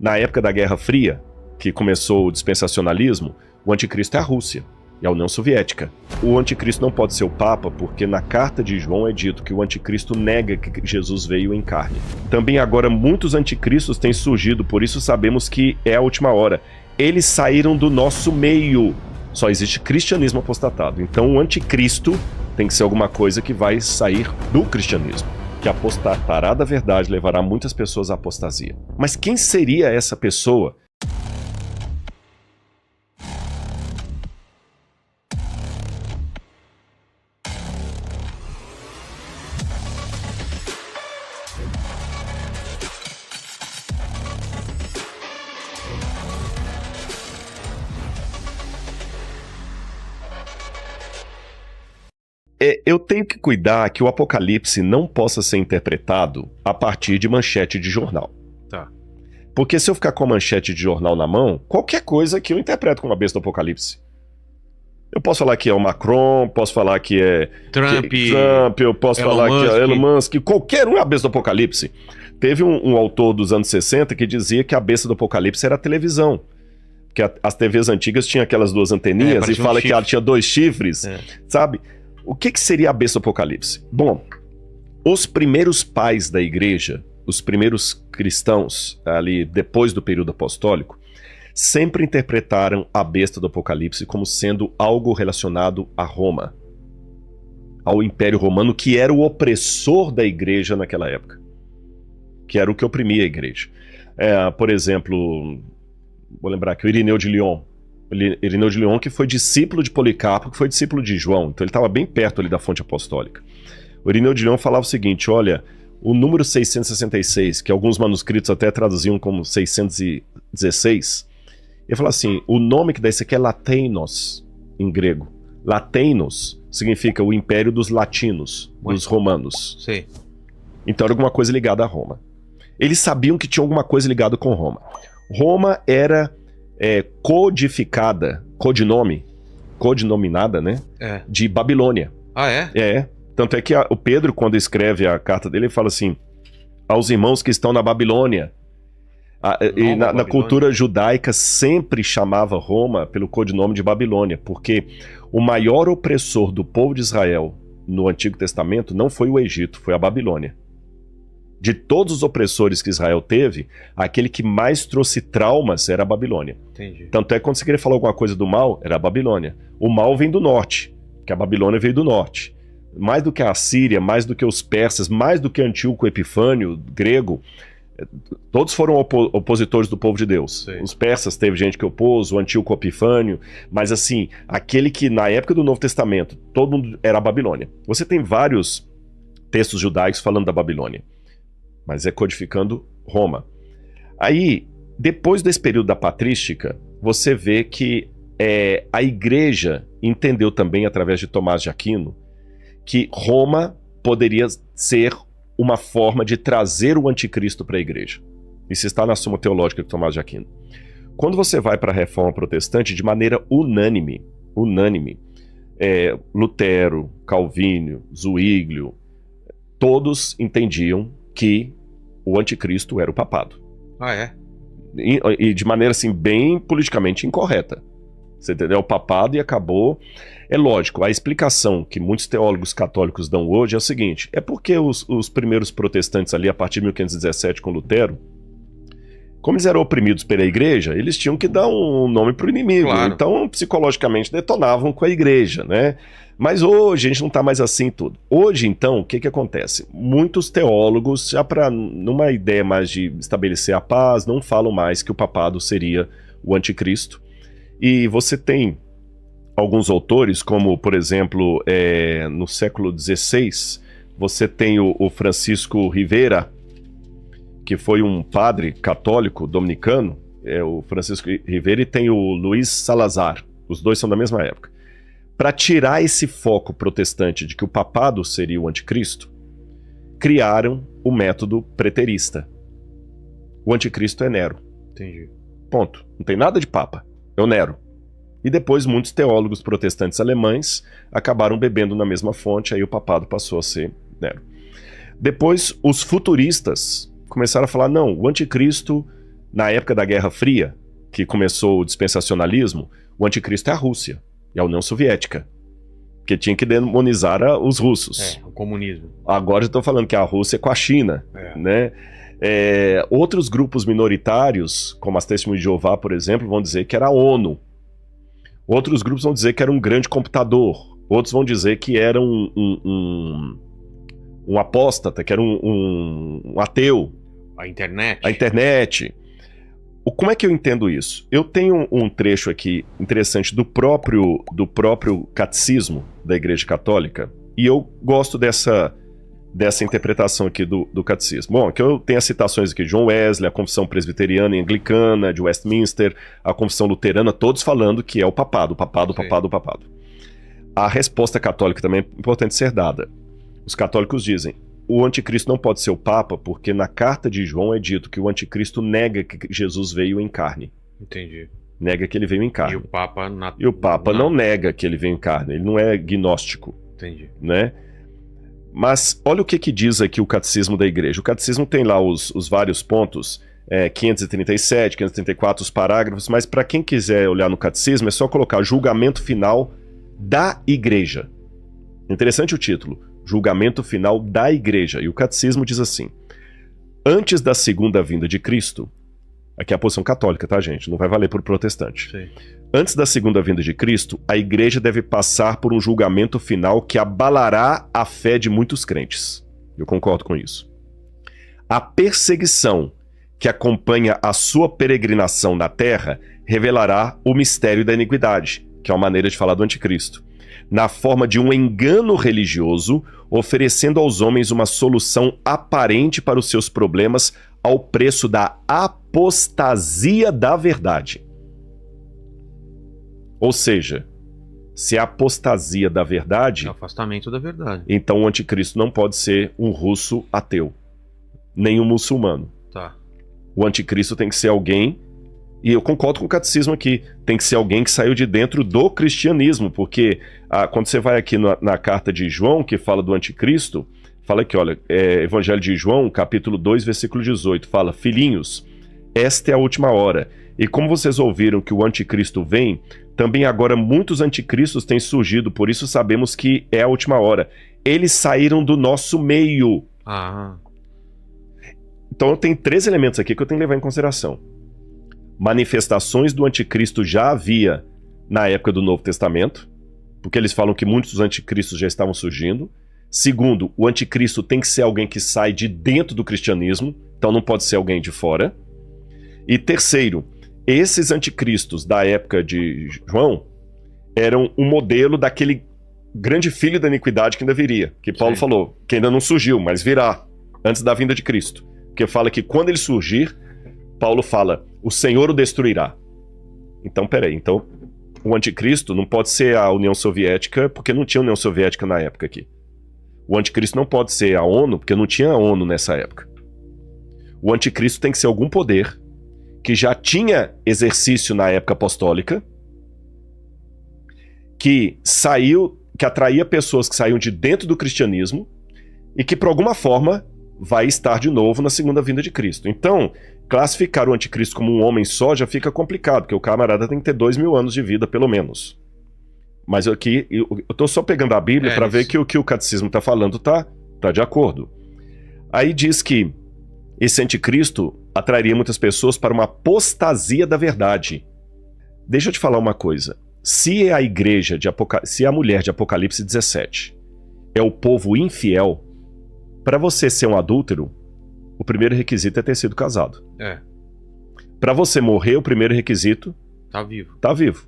Na época da Guerra Fria, que começou o dispensacionalismo, o anticristo é a Rússia e a União Soviética. O anticristo não pode ser o Papa, porque na carta de João é dito que o anticristo nega que Jesus veio em carne. Também agora muitos anticristos têm surgido, por isso sabemos que é a última hora. Eles saíram do nosso meio. Só existe cristianismo apostatado. Então o anticristo tem que ser alguma coisa que vai sair do cristianismo, que apostatará da verdade, levará muitas pessoas à apostasia. Mas quem seria essa pessoa? Eu tenho que cuidar que o Apocalipse não possa ser interpretado a partir de manchete de jornal. Tá. Porque se eu ficar com a manchete de jornal na mão, qualquer coisa que eu interpreto como a besta do Apocalipse. Eu posso falar que é o Macron, posso falar que é Trump, eu posso falar que é Elon Musk, qualquer um é a besta do Apocalipse. Teve um autor dos anos 60 que dizia que a besta do Apocalipse era a televisão. Que as TVs antigas tinham aquelas duas anteninhas e fala que ela tinha 2 chifres, sabe? O que seria a besta do Apocalipse? Bom, os primeiros pais da igreja, os primeiros cristãos, ali depois do período apostólico, sempre interpretaram a besta do Apocalipse como sendo algo relacionado a Roma, ao Império Romano, que era o opressor da igreja naquela época, que era o que oprimia a igreja. Por exemplo, vou lembrar que o Irineu de Lyon, que foi discípulo de Policarpo, que foi discípulo de João, então ele estava bem perto ali da fonte apostólica. O Irineu de Lyon falava o seguinte: olha, o número 666, que alguns manuscritos até traduziam como 616, ele fala assim, o nome que dá isso aqui é Lateinos, em grego. Lateinos significa o império dos latinos, dos romanos. Sim. Então era alguma coisa ligada a Roma. Eles sabiam que tinha alguma coisa ligada com Roma. Roma era codinominada, né? De Babilônia. Ah, é? Tanto é que o Pedro, quando escreve a carta dele, ele fala assim, aos irmãos que estão na Babilônia. E na cultura judaica sempre chamava Roma pelo codinome de Babilônia, porque o maior opressor do povo de Israel no Antigo Testamento não foi o Egito, foi a Babilônia. De todos os opressores que Israel teve, aquele que mais trouxe traumas era a Babilônia. Entendi. Tanto é que quando você queria falar alguma coisa do mal, era a Babilônia. O mal vem do norte, porque a Babilônia veio do norte. Mais do que a Assíria, mais do que os persas, mais do que Antíoco Epifânio, grego, todos foram opositores do povo de Deus. Sim. Os persas teve gente que opôs, o Antíoco Epifânio, mas assim, aquele que na época do Novo Testamento, todo mundo era a Babilônia. Você tem vários textos judaicos falando da Babilônia, mas é codificando Roma. Aí, depois desse período da patrística, você vê que a igreja entendeu também, através de Tomás de Aquino, que Roma poderia ser uma forma de trazer o anticristo para a igreja. Isso está na Suma Teológica de Tomás de Aquino. Quando você vai para a Reforma Protestante, de maneira unânime, Lutero, Calvínio, Zwinglio, todos entendiam que o anticristo era o papado. Ah, é? E de maneira assim, bem politicamente incorreta. Você entendeu? O papado e acabou. É lógico, a explicação que muitos teólogos católicos dão hoje é o seguinte, é porque os primeiros protestantes ali, a partir de 1517 com Lutero, como eles eram oprimidos pela igreja, eles tinham que dar um nome para o inimigo. Claro. Então, psicologicamente, detonavam com a igreja, né? Mas hoje a gente não está mais assim tudo. Hoje, então, o que acontece? Muitos teólogos, já para numa ideia mais de estabelecer a paz, não falam mais que o papado seria o anticristo. E você tem alguns autores, como, por exemplo, no século XVI, você tem o Francisco Rivera, que foi um padre católico dominicano, o Francisco Rivera, e tem o Luiz Salazar, os dois são da mesma época. Para tirar esse foco protestante de que o papado seria o anticristo, criaram o método preterista. O anticristo é Nero. Entendi. Ponto. Não tem nada de papa. É o Nero. E depois muitos teólogos protestantes alemães acabaram bebendo na mesma fonte, aí o papado passou a ser Nero. Depois os futuristas começaram a falar, não, o anticristo na época da Guerra Fria, que começou o dispensacionalismo, o anticristo é a Rússia, é a União Soviética, que tinha que demonizar os russos. O comunismo. Agora eu estou falando que a Rússia é com a China, né? Outros grupos minoritários, como as Testemunhas de Jeová, por exemplo, vão dizer que era a ONU. Outros grupos vão dizer que era um grande computador. Outros vão dizer que era um apóstata, que era um ateu. A internet. A internet. Como é que eu entendo isso? Eu tenho um trecho aqui interessante do próprio catecismo da Igreja Católica, e eu gosto dessa interpretação aqui do catecismo. Bom, aqui eu tenho as citações aqui de John Wesley, a Confissão Presbiteriana e Anglicana, de Westminster, a Confissão Luterana, todos falando que é o papado. A resposta católica também é importante ser dada. Os católicos dizem: o anticristo não pode ser o Papa, porque na carta de João é dito que o anticristo nega que Jesus veio em carne. Entendi. Nega que ele veio em carne. E o Papa não nega que ele veio em carne, ele não é gnóstico. Entendi. Né? Mas olha o que diz aqui o Catecismo da Igreja. O Catecismo tem lá os vários pontos, 537, 534, os parágrafos, mas para quem quiser olhar no Catecismo é só colocar julgamento final da Igreja. Interessante o título. Julgamento final da Igreja. E o Catecismo diz assim: antes da segunda vinda de Cristo, aqui é a posição católica, tá, gente? Não vai valer por protestante. Sim. Antes da segunda vinda de Cristo, a Igreja deve passar por um julgamento final que abalará a fé de muitos crentes. Eu concordo com isso. A perseguição que acompanha a sua peregrinação na terra revelará o mistério da iniquidade, que é uma maneira de falar do anticristo, na forma de um engano religioso, oferecendo aos homens uma solução aparente para os seus problemas ao preço da apostasia da verdade. Ou seja, se a apostasia da verdade... É o afastamento da verdade. Então o anticristo não pode ser um russo ateu, nem um muçulmano. Tá. O anticristo tem que ser alguém... E eu concordo com o catecismo aqui, tem que ser alguém que saiu de dentro do cristianismo, porque quando você vai aqui na carta de João, que fala do anticristo, fala aqui, olha, Evangelho de João, capítulo 2, versículo 18, fala: filhinhos, esta é a última hora, e como vocês ouviram que o anticristo vem, também agora muitos anticristos têm surgido, por isso sabemos que é a última hora. Eles saíram do nosso meio. Então tem 3 elementos aqui que eu tenho que levar em consideração. Manifestações do anticristo já havia na época do Novo Testamento, porque eles falam que muitos dos anticristos já estavam surgindo. Segundo, o anticristo tem que ser alguém que sai de dentro do cristianismo, então não pode ser alguém de fora. E terceiro, esses anticristos da época de João eram um modelo daquele grande filho da iniquidade que ainda viria, que Paulo falou, que ainda não surgiu, mas virá, antes da vinda de Cristo. Porque fala que quando ele surgir, Paulo fala: o Senhor o destruirá. Então, peraí, então o anticristo não pode ser a União Soviética, porque não tinha União Soviética na época aqui. O anticristo não pode ser a ONU, porque não tinha a ONU nessa época. O anticristo tem que ser algum poder que já tinha exercício na época apostólica, que atraía pessoas que saíam de dentro do cristianismo e que, por alguma forma, vai estar de novo na segunda vinda de Cristo. Então, classificar o anticristo como um homem só já fica complicado, porque o camarada tem que ter 2000 anos de vida, pelo menos. Mas aqui, eu tô só pegando a Bíblia para ver que o que o catecismo tá falando tá de acordo. Aí diz que esse anticristo atrairia muitas pessoas para uma apostasia da verdade. Deixa eu te falar uma coisa. Se a mulher de Apocalipse 17 é o povo infiel, para você ser um adúltero, o primeiro requisito é ter sido casado. Para você morrer, o primeiro requisito... Tá vivo. Tá vivo.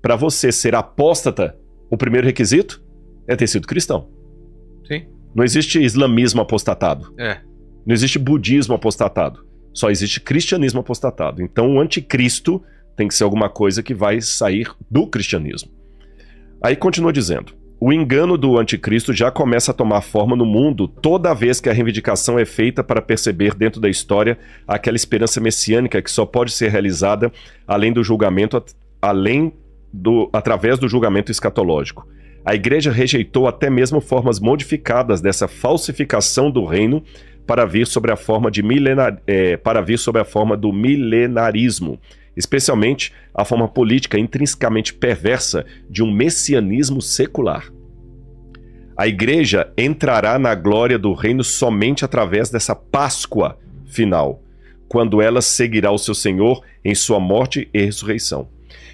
Para você ser apóstata, o primeiro requisito é ter sido cristão. Sim. Não existe islamismo apostatado. Não existe budismo apostatado. Só existe cristianismo apostatado. Então o anticristo tem que ser alguma coisa que vai sair do cristianismo. Aí continua dizendo: o engano do anticristo já começa a tomar forma no mundo toda vez que a reivindicação é feita para perceber dentro da história aquela esperança messiânica que só pode ser realizada através do julgamento escatológico. A Igreja rejeitou até mesmo formas modificadas dessa falsificação do reino para vir sob a forma do milenarismo, especialmente a forma política intrinsecamente perversa de um messianismo secular. A igreja entrará na glória do reino somente através dessa Páscoa final, quando ela seguirá o seu Senhor em sua morte e ressurreição.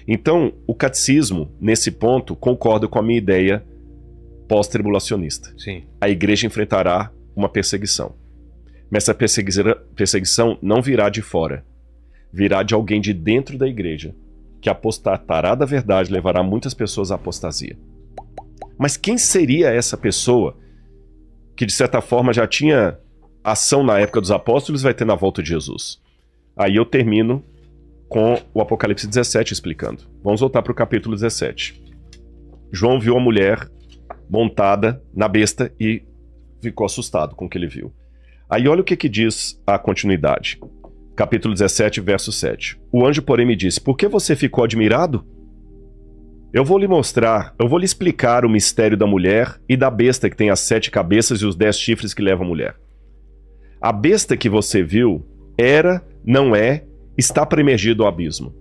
Então, o catecismo, nesse ponto, concorda com a minha ideia pós-tribulacionista. Sim. A igreja enfrentará uma perseguição. Mas essa perseguição não virá de fora. Virá de alguém de dentro da igreja, que apostatará da verdade e levará muitas pessoas à apostasia. Mas quem seria essa pessoa que, de certa forma, já tinha ação na época dos apóstolos e vai ter na volta de Jesus? Aí eu termino com o Apocalipse 17 explicando. Vamos voltar para o capítulo 17. João viu a mulher montada na besta e ficou assustado com o que ele viu. Aí olha o que diz a continuidade. Capítulo 17, verso 7. O anjo, porém, me disse: por que você ficou admirado? Eu vou lhe explicar o mistério da mulher e da besta que tem as 7 cabeças e os 10 chifres que leva a mulher. A besta que você viu era, não é, está para emergir do abismo.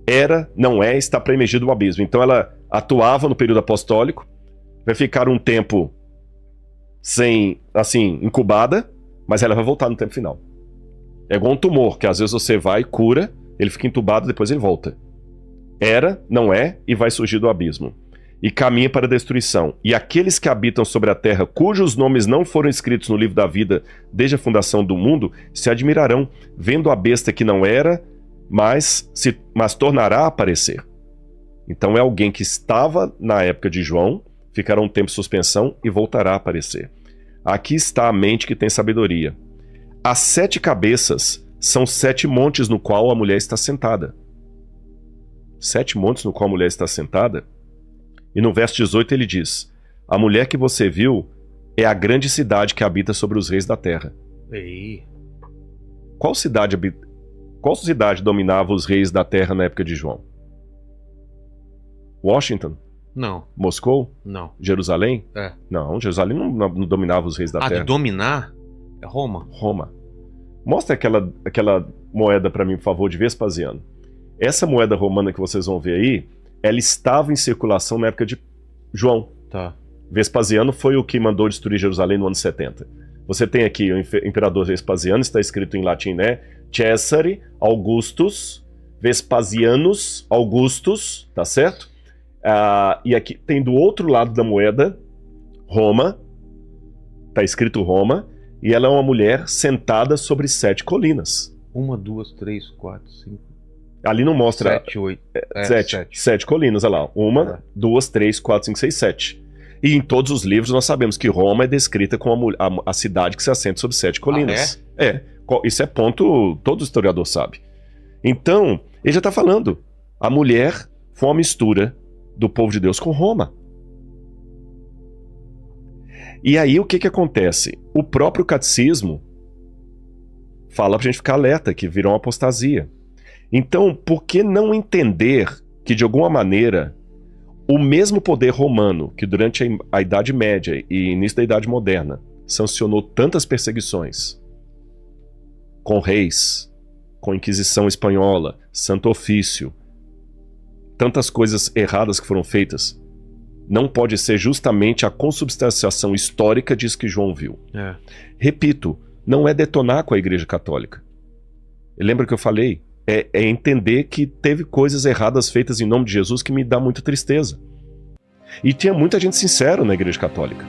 Era, não é, está para emergir do abismo. Então ela atuava no período apostólico, vai ficar um tempo sem, assim, incubada, mas ela vai voltar no tempo final. É igual um tumor, que às vezes você vai, cura, ele fica entubado, depois ele volta. Era, não é, e vai surgir do abismo. E caminha para a destruição. E aqueles que habitam sobre a terra, cujos nomes não foram escritos no livro da vida desde a fundação do mundo, se admirarão, vendo a besta que não era, mas tornará a aparecer. Então é alguém que estava na época de João, ficará um tempo de suspensão e voltará a aparecer. Aqui está a mente que tem sabedoria. As 7 cabeças são 7 montes no qual a mulher está sentada. 7 montes no qual a mulher está sentada. E no verso 18 ele diz: a mulher que você viu é a grande cidade que habita sobre os reis da terra. Ei. Qual cidade dominava os reis da terra na época de João? Washington? Não. Moscou? Não. Jerusalém? É. Não, Jerusalém não dominava os reis da terra. De dominar? É Roma? Roma. Mostra aquela moeda para mim, por favor, de Vespasiano. Essa moeda romana que vocês vão ver aí, ela estava em circulação na época de João. Tá. Vespasiano foi o que mandou destruir Jerusalém no ano 70. Você tem aqui o imperador Vespasiano, está escrito em latim, né? Cesare Augustus Vespasianus Augustus, tá certo? E aqui tem do outro lado da moeda, Roma, tá escrito Roma, e ela é uma mulher sentada sobre 7 colinas. 1, 2, 3, 4, 5. Ali não mostra... 7, 8. 7 colinas, olha lá. 1, 2, 3, 4, 5, 6, 7. E em todos os livros nós sabemos que Roma é descrita como a cidade que se assenta sobre 7 colinas. Isso é ponto, todo historiador sabe. Então, ele já está falando. A mulher foi uma mistura do povo de Deus com Roma. E aí o que acontece? O próprio catecismo fala pra gente ficar alerta, que virou uma apostasia. Então, por que não entender que, de alguma maneira, o mesmo poder romano que durante a Idade Média e início da Idade Moderna sancionou tantas perseguições com reis, com Inquisição Espanhola, Santo Ofício, tantas coisas erradas que foram feitas, não pode ser justamente a consubstanciação histórica disso que João viu. Repito, não é detonar com a Igreja Católica. Lembra que eu falei? É entender que teve coisas erradas feitas em nome de Jesus que me dá muita tristeza. E tinha muita gente sincera na Igreja Católica.